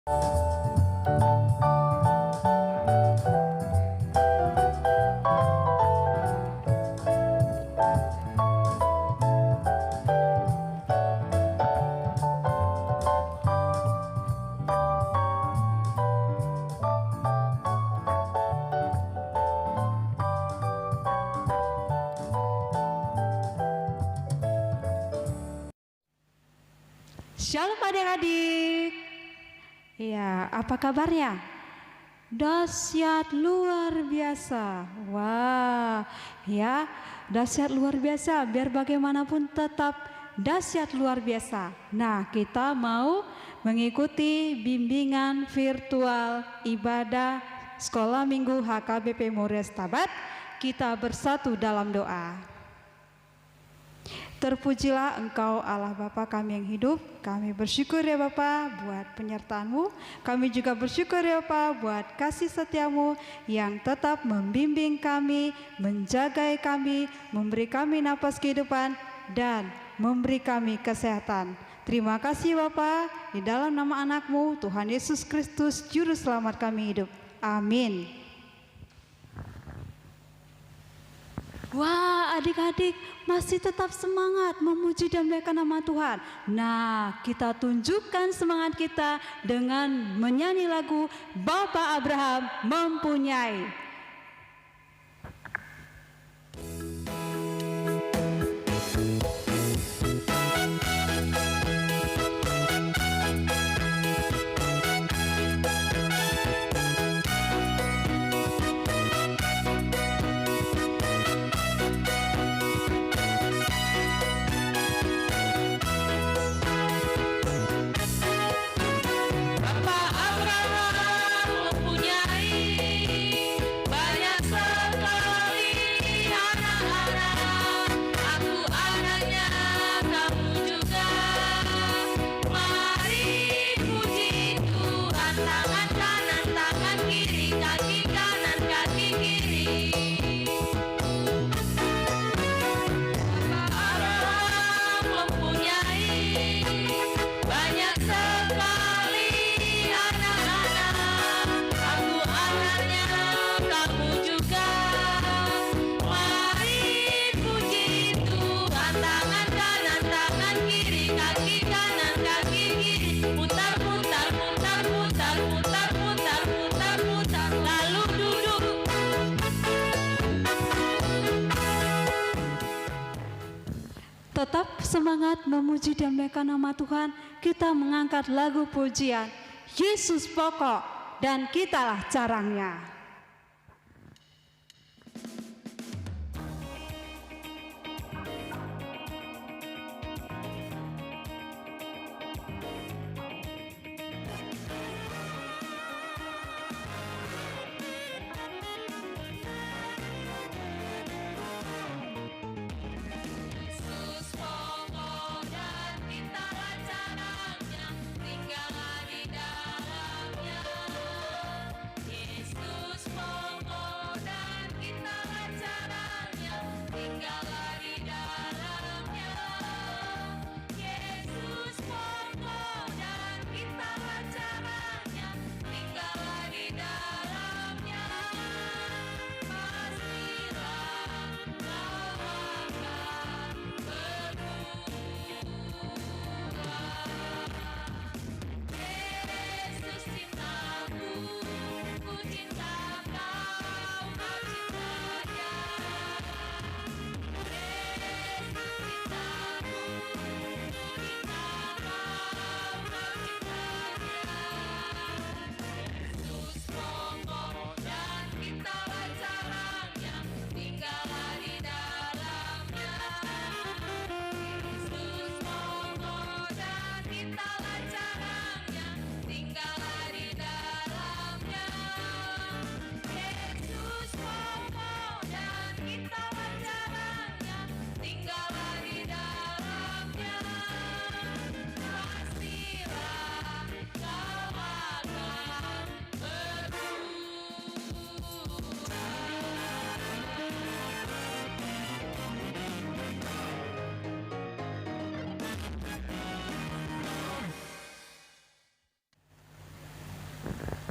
Shalom adik-adik. Ya, apa kabarnya? Dahsyat luar biasa. Wah, ya, dahsyat luar biasa. Biar bagaimanapun tetap dahsyat luar biasa. Nah, kita mau mengikuti bimbingan virtual ibadah Sekolah Minggu HKBP Mores Tabat. Kita bersatu dalam doa. Terpujilah Engkau Allah Bapa kami yang hidup. Kami bersyukur ya Bapa buat penyertaan-Mu. Kami juga bersyukur ya Bapa buat kasih setia-Mu yang tetap membimbing kami, menjaga kami, memberi kami napas kehidupan dan memberi kami kesehatan. Terima kasih Bapa, di dalam nama anak-Mu Tuhan Yesus Kristus Juru Selamat kami hidup. Amin. Wah, adik-adik masih tetap semangat memuji dan memuliakan nama Tuhan. Nah, kita tunjukkan semangat kita dengan menyanyi lagu Bapa Abraham Mempunyai. Tetap semangat memuji dan memuliakan nama Tuhan. Kita mengangkat lagu pujian Yesus pokok dan kitalah carangnya. Tinggal di dalamnya, Yesus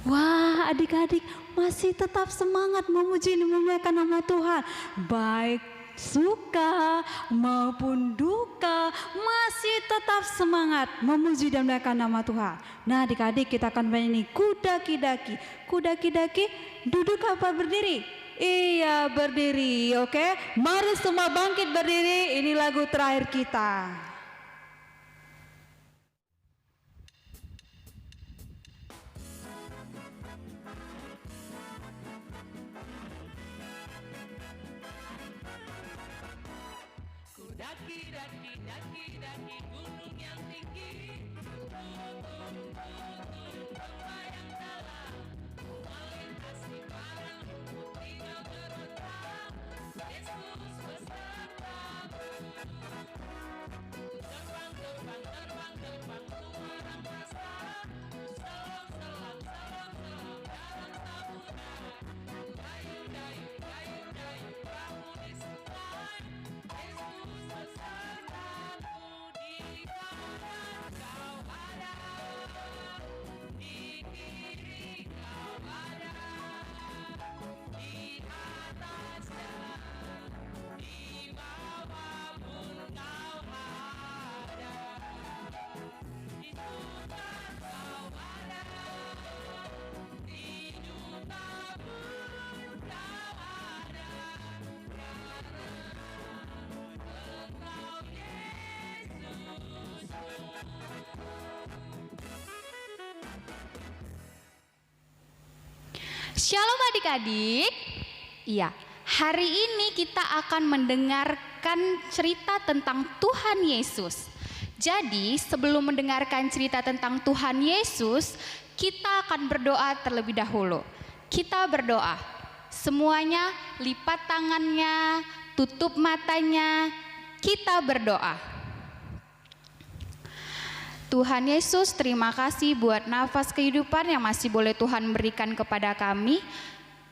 Wah, adik-adik masih tetap semangat memuji dan memuliakan nama Tuhan. Baik suka maupun duka, masih tetap semangat memuji dan memuliakan nama Tuhan. Nah, adik-adik kita akan bernyanyi Kudaki-daki. Kudaki-daki, duduk apa berdiri? Iya, berdiri. Oke, mari semua bangkit berdiri. Ini lagu terakhir kita. Daki gunung yang tinggi, yang dalam, melintasi padang, tidak berontak, Yesus besertamu. Terbang luar angkasa, selam dalam samudra, dayu perahu di sungai, Yesus besertamu. Di kanan kau ada, di kiri kau ada, di atasnya, di bawah pun kau ada, di surga kau ada, di dunia pun kau ada, karena Engkau Yesus. Shalom adik-adik. Iya, hari ini kita akan mendengarkan cerita tentang Tuhan Yesus. Jadi sebelum mendengarkan cerita tentang Tuhan Yesus, kita akan berdoa terlebih dahulu. Kita berdoa. Semuanya lipat tangannya, tutup matanya, kita berdoa. Tuhan Yesus, terima kasih buat nafas kehidupan yang masih boleh Tuhan berikan kepada kami.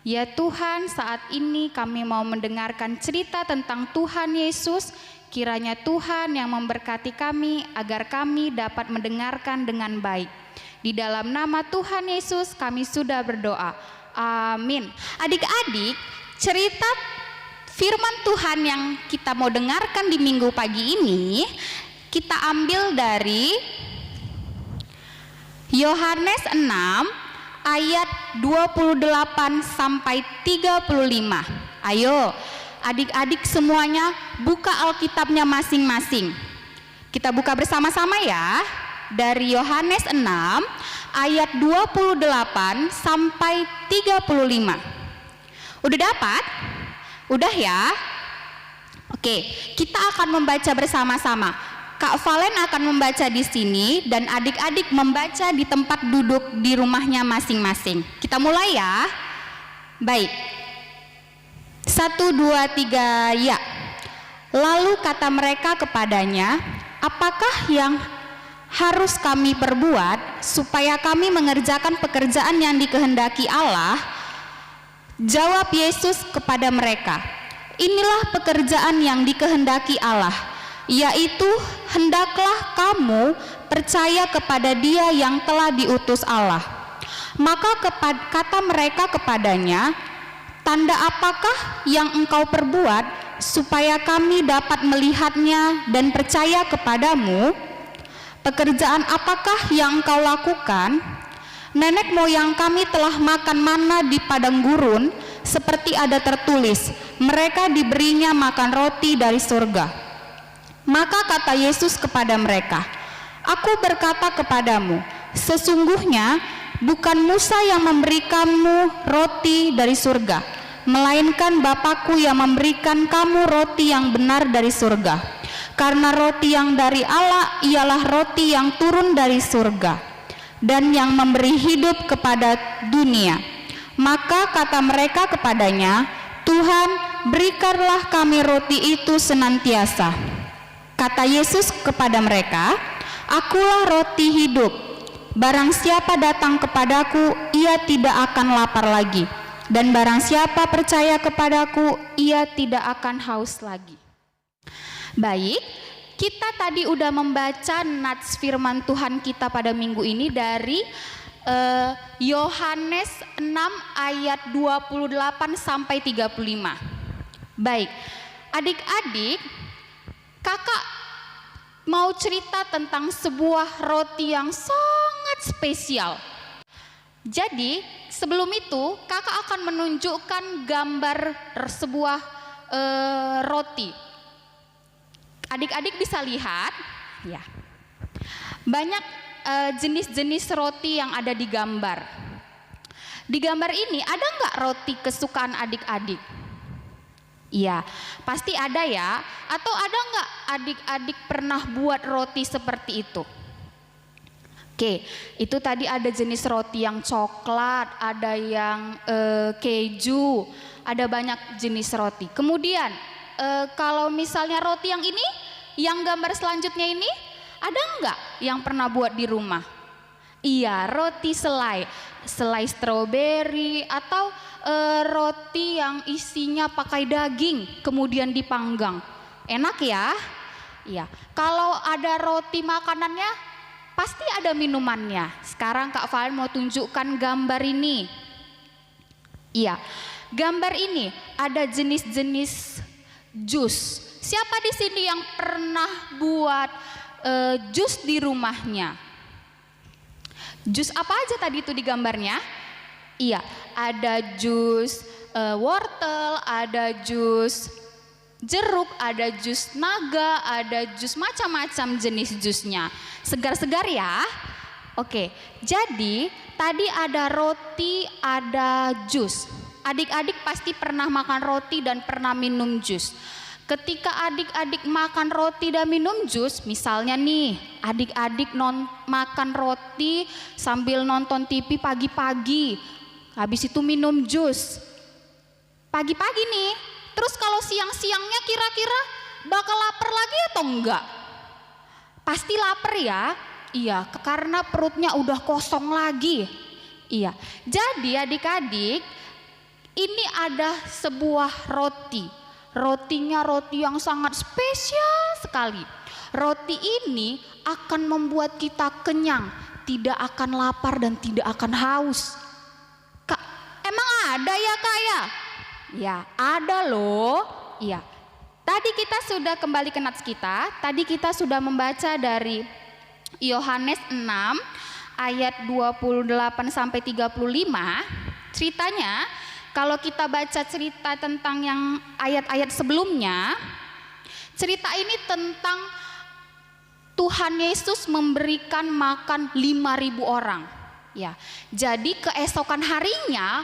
Ya Tuhan, saat ini kami mau mendengarkan cerita tentang Tuhan Yesus. Kiranya Tuhan yang memberkati kami agar kami dapat mendengarkan dengan baik. Di dalam nama Tuhan Yesus kami sudah berdoa. Amin. Adik-adik, cerita firman Tuhan yang kita mau dengarkan di minggu pagi ini kita ambil dari Yohanes 6 ayat 28 sampai 35. Ayo adik-adik semuanya buka Alkitabnya masing-masing. Kita buka bersama-sama ya. Dari Yohanes 6 ayat 28 sampai 35. Udah dapat? Udah ya? Oke, kita akan membaca bersama-sama. Kak Valen akan membaca di sini dan adik-adik membaca di tempat duduk di rumahnya masing-masing. Kita mulai ya. Baik. 1, 2, 3, ya. Lalu kata mereka kepadanya, apakah yang harus kami perbuat supaya kami mengerjakan pekerjaan yang dikehendaki Allah? Jawab Yesus kepada mereka, inilah pekerjaan yang dikehendaki Allah, yaitu hendaklah kamu percaya kepada Dia yang telah diutus Allah. Maka kata mereka kepadanya, tanda apakah yang engkau perbuat supaya kami dapat melihatnya dan percaya kepadamu? Pekerjaan apakah yang engkau lakukan? Nenek moyang kami telah makan mana di padang gurun, seperti ada tertulis, mereka diberinya makan roti dari surga. Maka kata Yesus kepada mereka, aku berkata kepadamu, sesungguhnya bukan Musa yang memberikanmu roti dari surga, melainkan Bapakku yang memberikan kamu roti yang benar dari surga. Karena roti yang dari Allah ialah roti yang turun dari surga dan yang memberi hidup kepada dunia. Maka kata mereka kepadanya, Tuhan, berikanlah kami roti itu senantiasa. Kata Yesus kepada mereka, akulah roti hidup. Barang siapa datang kepadaku, ia tidak akan lapar lagi. Dan barang siapa percaya kepadaku, ia tidak akan haus lagi. Baik, kita tadi udah membaca nats firman Tuhan kita pada minggu ini dari Yohanes 6 ayat 28 sampai 35. Baik, adik-adik, kakak mau cerita tentang sebuah roti yang sangat spesial. Jadi sebelum itu kakak akan menunjukkan gambar sebuah roti. Adik-adik bisa lihat, ya. Banyak jenis-jenis roti yang ada di gambar. Di gambar ini ada nggak roti kesukaan adik-adik? Iya, pasti ada ya. Atau ada nggak adik-adik pernah buat roti seperti itu? Oke, itu tadi ada jenis roti yang coklat, ada yang keju, ada banyak jenis roti. Kemudian kalau misalnya roti yang ini, yang gambar selanjutnya ini, ada nggak yang pernah buat di rumah? Iya, roti selai, selai stroberi atau roti yang isinya pakai daging kemudian dipanggang. Enak ya? Iya. Kalau ada roti makanannya, pasti ada minumannya. Sekarang Kak Valen mau tunjukkan gambar ini. Iya, gambar ini ada jenis-jenis jus. Siapa di sini yang pernah buat jus di rumahnya? Jus apa aja tadi itu di gambarnya? Iya, ada jus wortel, ada jus jeruk, ada jus naga, ada jus macam-macam jenis jusnya. Segar-segar ya. Oke, jadi tadi ada roti, ada jus. Adik-adik pasti pernah makan roti dan pernah minum jus. Ketika adik-adik makan roti dan minum jus, misalnya nih, adik-adik makan roti sambil nonton TV pagi-pagi, habis itu minum jus. Pagi-pagi nih, terus kalau siang-siangnya kira-kira bakal lapar lagi atau enggak? Pasti lapar ya? Iya, karena perutnya udah kosong lagi. Iya, jadi adik-adik, ini ada sebuah roti. Rotinya roti yang sangat spesial sekali. Roti ini akan membuat kita kenyang, tidak akan lapar dan tidak akan haus. Kak, emang ada ya Kak ya? Ya, ada loh. Iya. Tadi kita sudah kembali ke nats kita. Tadi kita sudah membaca dari Yohanes 6 ayat 28 sampai 35. Ceritanya, kalau kita baca cerita tentang yang ayat-ayat sebelumnya, cerita ini tentang Tuhan Yesus memberikan makan 5.000 orang. Ya, jadi keesokan harinya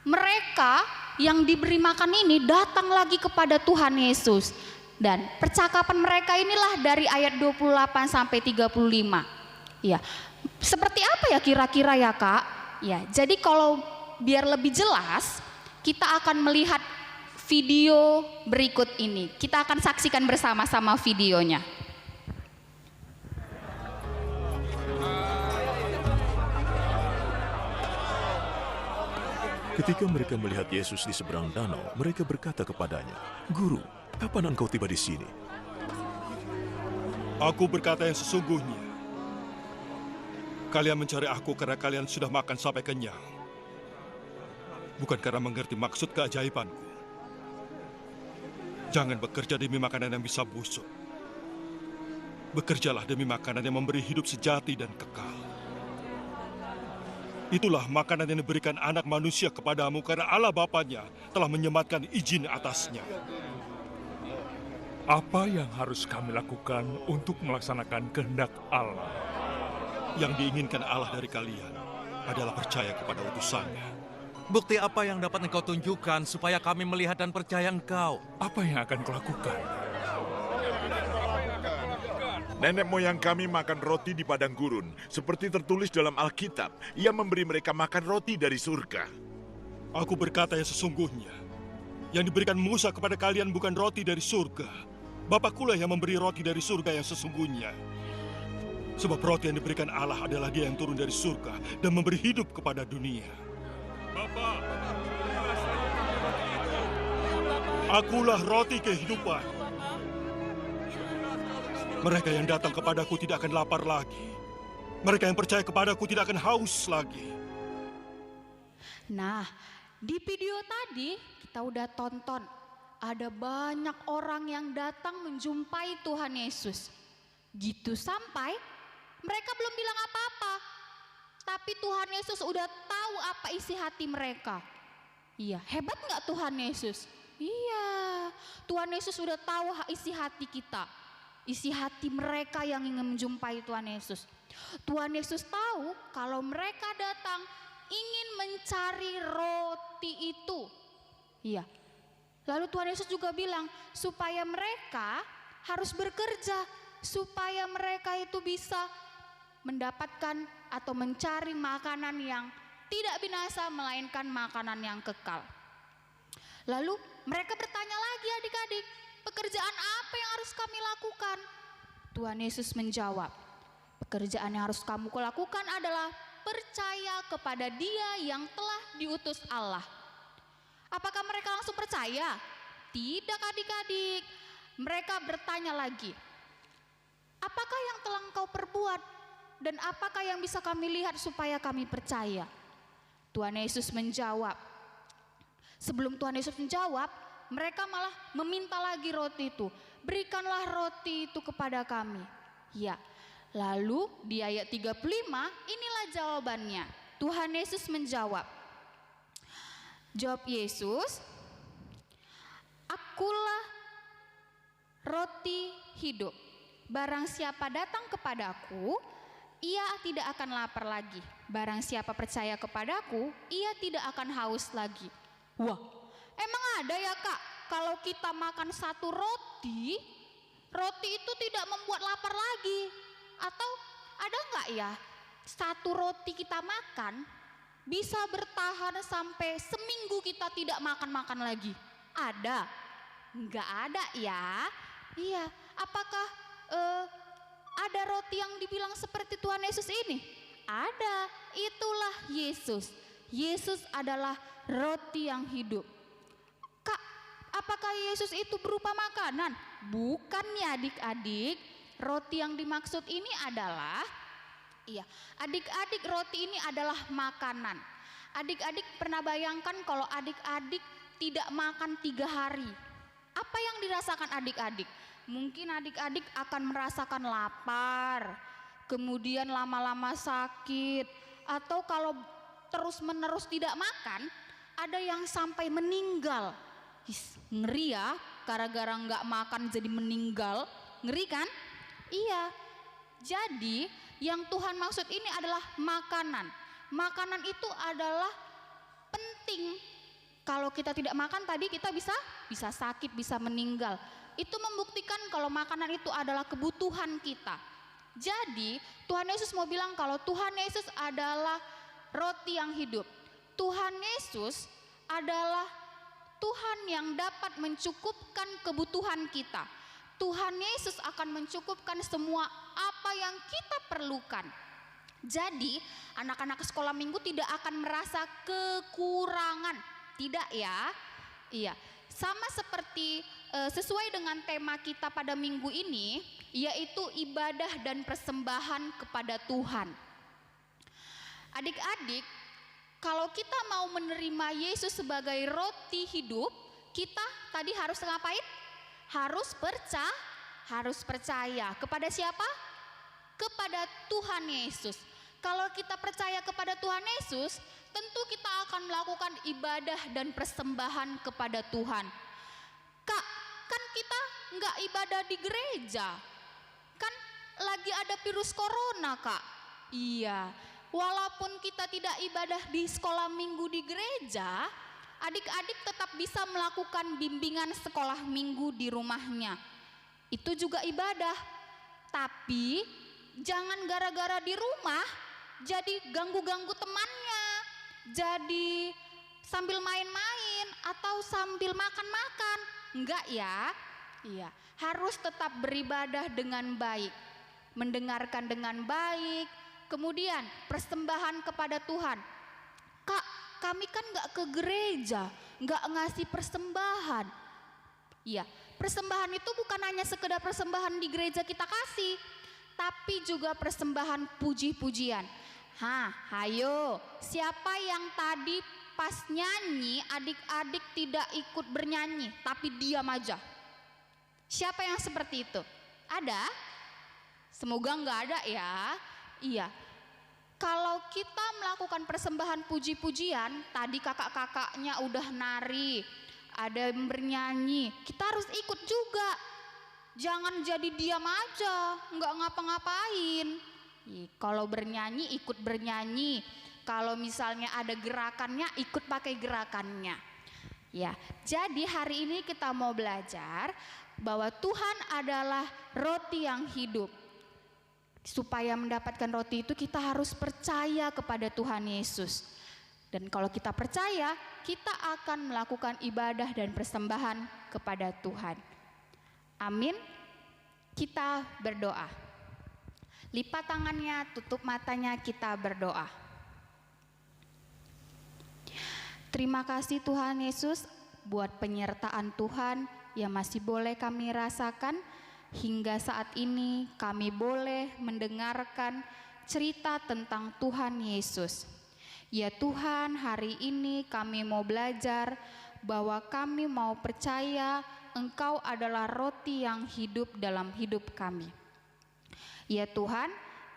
mereka yang diberi makan ini datang lagi kepada Tuhan Yesus. Dan percakapan mereka inilah dari ayat 28 sampai 35. Ya, seperti apa ya kira-kira ya Kak? Ya, jadi kalau biar lebih jelas, kita akan melihat video berikut ini. Kita akan saksikan bersama-sama videonya. Ketika mereka melihat Yesus di seberang danau, mereka berkata kepadanya, "Guru, kapan engkau tiba di sini?" Aku berkata yang sesungguhnya. Kalian mencari aku karena kalian sudah makan sampai kenyang. Bukan karena mengerti maksud keajaibanku. Jangan bekerja demi makanan yang bisa busuk. Bekerjalah demi makanan yang memberi hidup sejati dan kekal. Itulah makanan yang diberikan anak manusia kepadamu karena Allah Bapanya telah menyematkan izin atasnya. Apa yang harus kami lakukan untuk melaksanakan kehendak Allah? Yang diinginkan Allah dari kalian adalah percaya kepada utusannya. Bukti apa yang dapat engkau tunjukkan supaya kami melihat dan percaya engkau? Apa yang akan kau lakukan? Nenek moyang kami makan roti di padang gurun. Seperti tertulis dalam Alkitab, Ia memberi mereka makan roti dari surga. Aku berkata yang sesungguhnya. Yang diberikan Musa kepada kalian bukan roti dari surga. Bapakkulah yang memberi roti dari surga yang sesungguhnya. Sebab roti yang diberikan Allah adalah Dia yang turun dari surga dan memberi hidup kepada dunia. Bapa, akulah roti kehidupan. Mereka yang datang kepadaku tidak akan lapar lagi. Mereka yang percaya kepadaku tidak akan haus lagi. Nah, di video tadi kita udah tonton, ada banyak orang yang datang menjumpai Tuhan Yesus. Gitu sampai mereka belum bilang apa-apa, tapi Tuhan Yesus udah tahu apa isi hati mereka. Iya, hebat nggak Tuhan Yesus? Iya, Tuhan Yesus udah tahu isi hati kita, isi hati mereka yang ingin menjumpai Tuhan Yesus. Tuhan Yesus tahu kalau mereka datang ingin mencari roti itu. Iya. Lalu Tuhan Yesus juga bilang supaya mereka harus bekerja, supaya mereka itu bisa mendapatkan atau mencari makanan yang tidak binasa melainkan makanan yang kekal. Lalu mereka bertanya lagi, adik-adik, pekerjaan apa yang harus kami lakukan? Tuhan Yesus menjawab, pekerjaan yang harus kamu lakukan adalah percaya kepada Dia yang telah diutus Allah. Apakah mereka langsung percaya? Tidak, adik-adik. Mereka bertanya lagi, apakah yang telah engkau perbuat dan apakah yang bisa kami lihat supaya kami percaya? Tuhan Yesus menjawab. Sebelum Tuhan Yesus menjawab, mereka malah meminta lagi roti itu. Berikanlah roti itu kepada kami. Ya. Lalu di ayat 35 inilah jawabannya. Tuhan Yesus menjawab. Jawab Yesus, akulah roti hidup. Barang siapa datang kepadaku, ia tidak akan lapar lagi. Barang siapa percaya kepadaku, ia tidak akan haus lagi. Wah, emang ada ya Kak, kalau kita makan satu roti, roti itu tidak membuat lapar lagi? Atau ada nggak ya, satu roti kita makan bisa bertahan sampai seminggu kita tidak makan-makan lagi? Ada? Nggak ada ya? Iya, apakah ada roti yang dibilang seperti Tuhan Yesus ini? Ada, itulah Yesus. Yesus adalah roti yang hidup. Kak, apakah Yesus itu berupa makanan? Bukan ya adik-adik. Roti yang dimaksud ini adalah, iya, adik-adik, roti ini adalah makanan. Adik-adik pernah bayangkan kalau adik-adik tidak makan 3 hari, apa yang dirasakan adik-adik? Mungkin adik-adik akan merasakan lapar, kemudian lama-lama sakit, atau kalau terus-menerus tidak makan, ada yang sampai meninggal. Ngeri ya, gara-gara nggak makan jadi meninggal, ngeri kan? Iya, jadi yang Tuhan maksud ini adalah makanan. Makanan itu adalah penting. Kalau kita tidak makan tadi kita bisa sakit, bisa meninggal. Itu membuktikan kalau makanan itu adalah kebutuhan kita. Jadi Tuhan Yesus mau bilang kalau Tuhan Yesus adalah roti yang hidup. Tuhan Yesus adalah Tuhan yang dapat mencukupkan kebutuhan kita. Tuhan Yesus akan mencukupkan semua apa yang kita perlukan. Jadi anak-anak sekolah minggu tidak akan merasa kekurangan. Tidak ya? Iya. Sama seperti sesuai dengan tema kita pada minggu ini, yaitu ibadah dan persembahan kepada Tuhan. Adik-adik, kalau kita mau menerima Yesus sebagai roti hidup, kita tadi harus ngapain? Harus percaya. Kepada siapa? Kepada Tuhan Yesus. Kalau kita percaya kepada Tuhan Yesus, tentu kita akan melakukan ibadah dan persembahan kepada Tuhan. Kak, kan kita nggak ibadah di gereja, kan lagi ada virus corona Kak. Iya, walaupun kita tidak ibadah di sekolah minggu di gereja, adik-adik tetap bisa melakukan bimbingan sekolah minggu di rumahnya. Itu juga ibadah. Tapi jangan gara-gara di rumah jadi ganggu-ganggu temannya, jadi sambil main-main atau sambil makan-makan. Enggak ya. Iya, harus tetap beribadah dengan baik, mendengarkan dengan baik, kemudian persembahan kepada Tuhan. Kak, kami kan enggak ke gereja, enggak ngasih persembahan. Iya, persembahan itu bukan hanya sekedar persembahan di gereja kita kasih, tapi juga persembahan puji-pujian. Hayo, siapa yang tadi pas nyanyi adik-adik tidak ikut bernyanyi tapi diam aja? Siapa yang seperti itu? Ada? Semoga nggak ada ya. Iya. Kalau kita melakukan persembahan puji-pujian, tadi kakak-kakaknya udah nari, ada yang bernyanyi, kita harus ikut juga. Jangan jadi diam aja, nggak ngapa-ngapain. Kalau bernyanyi, ikut bernyanyi. Kalau misalnya ada gerakannya, ikut pakai gerakannya. Ya, jadi hari ini kita mau belajar bahwa Tuhan adalah roti yang hidup. Supaya mendapatkan roti itu kita harus percaya kepada Tuhan Yesus. Dan kalau kita percaya, kita akan melakukan ibadah dan persembahan kepada Tuhan. Amin. Kita berdoa. Lipat tangannya, tutup matanya, kita berdoa. Terima kasih Tuhan Yesus buat penyertaan Tuhan yang masih boleh kami rasakan. Hingga saat ini kami boleh mendengarkan cerita tentang Tuhan Yesus. Ya Tuhan, hari ini kami mau belajar bahwa kami mau percaya Engkau adalah roti yang hidup dalam hidup kami. Ya Tuhan,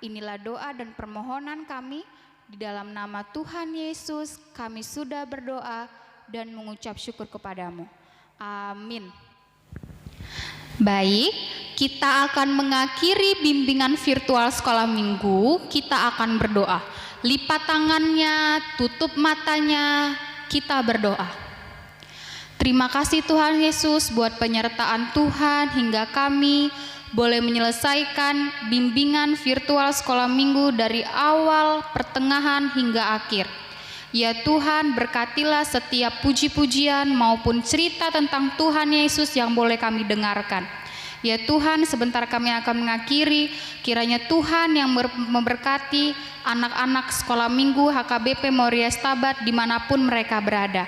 inilah doa dan permohonan kami. Di dalam nama Tuhan Yesus kami sudah berdoa dan mengucap syukur kepadamu. Amin. Baik, kita akan mengakhiri bimbingan virtual sekolah minggu. Kita akan berdoa. Lipat tangannya, tutup matanya, kita berdoa. Terima kasih Tuhan Yesus buat penyertaan Tuhan hingga kami boleh menyelesaikan bimbingan virtual sekolah minggu dari awal, pertengahan hingga akhir. Ya Tuhan, berkatilah setiap puji-pujian maupun cerita tentang Tuhan Yesus yang boleh kami dengarkan. Ya Tuhan, sebentar kami akan mengakhiri, kiranya Tuhan yang memberkati anak-anak sekolah minggu HKBP Moria Stabat dimanapun mereka berada.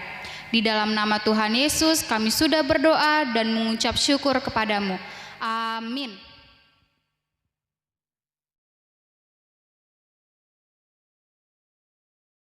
Di dalam nama Tuhan Yesus kami sudah berdoa dan mengucap syukur kepadamu. Amin.